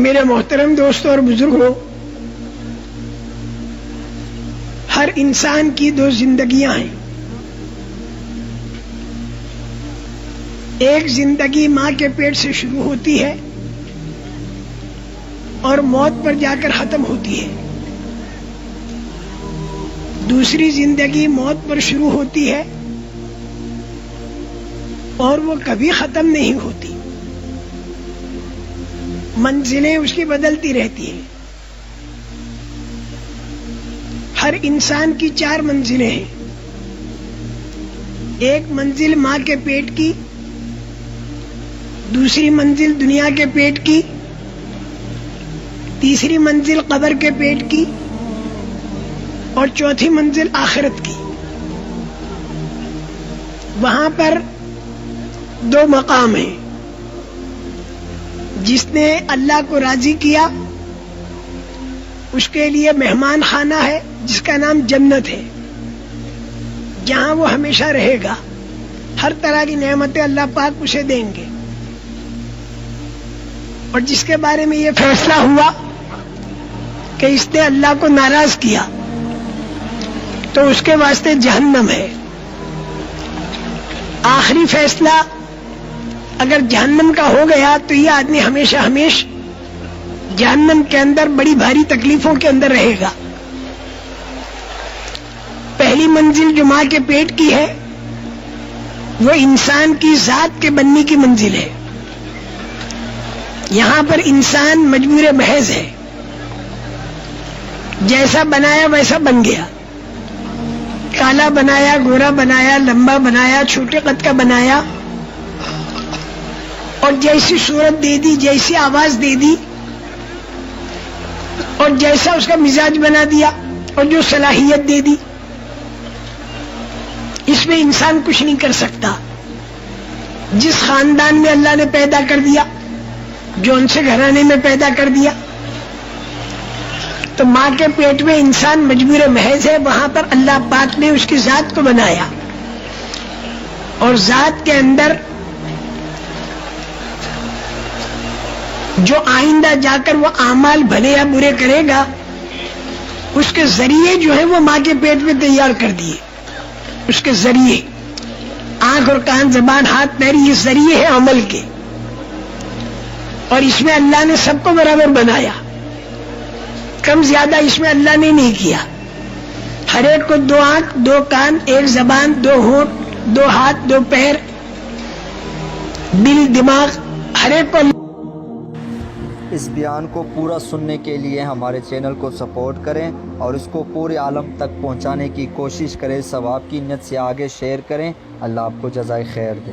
میرے محترم دوستوں اور بزرگوں، ہر انسان کی دو زندگیاں ہیں۔ ایک زندگی ماں کے پیٹ سے شروع ہوتی ہے اور موت پر جا کر ختم ہوتی ہے۔ دوسری زندگی موت پر شروع ہوتی ہے اور وہ کبھی ختم نہیں ہوتی، منزلیں اس کی بدلتی رہتی ہیں۔ ہر انسان کی 4 منزلیں ہیں۔ ایک منزل ماں کے پیٹ کی، دوسری منزل دنیا کے پیٹ کی، تیسری منزل قبر کے پیٹ کی اور چوتھی منزل آخرت کی۔ وہاں پر 2 مقام ہیں۔ جس نے اللہ کو راضی کیا اس کے لیے مہمان خانہ ہے جس کا نام جنت ہے، جہاں وہ ہمیشہ رہے گا۔ ہر طرح کی نعمتیں اللہ پاک اسے دیں گے۔ اور جس کے بارے میں یہ فیصلہ ہوا کہ اس نے اللہ کو ناراض کیا تو اس کے واسطے جہنم ہے۔ آخری فیصلہ اگر جہنم کا ہو گیا تو یہ آدمی ہمیشہ جہنم کے اندر بڑی بھاری تکلیفوں کے اندر رہے گا۔ پہلی منزل جو ماں کے پیٹ کی ہے وہ انسان کی ذات کے بننے کی منزل ہے۔ یہاں پر انسان مجبور محض ہے، جیسا بنایا ویسا بن گیا۔ کالا بنایا، گورا بنایا، لمبا بنایا، چھوٹے قد کا بنایا، اور جیسی صورت دے دی، جیسی آواز دے دی، اور جیسا اس کا مزاج بنا دیا، اور جو صلاحیت دے دی، اس میں انسان کچھ نہیں کر سکتا۔ جس خاندان میں اللہ نے پیدا کر دیا، جو ان سے گھرانے میں پیدا کر دیا، تو ماں کے پیٹ میں انسان مجبور محض ہے۔ وہاں پر اللہ پاک نے اس کی ذات کو بنایا، اور ذات کے اندر جو آئندہ جا کر وہ اعمال بھلے یا برے کرے گا، اس کے ذریعے جو ہے وہ ماں کے پیٹ میں تیار کر دیے۔ اس کے ذریعے آنکھ اور کان، زبان، ہاتھ، پیر، یہ ذریعے ہیں عمل کے، اور اس میں اللہ نے سب کو برابر بنایا۔ کم زیادہ اس میں اللہ نے نہیں کیا۔ ہر ایک کو 2 آنکھ، 2 کان، 1 زبان، 2 ہونٹ، 2 ہاتھ، 2 پیر، دل، دماغ، ہر ایک کو۔ اس بیان کو پورا سننے کے لیے ہمارے چینل کو سپورٹ کریں اور اس کو پورے عالم تک پہنچانے کی کوشش کریں۔ ثواب کی نیت سے آگے شیئر کریں۔ اللہ آپ کو جزائے خیر دے۔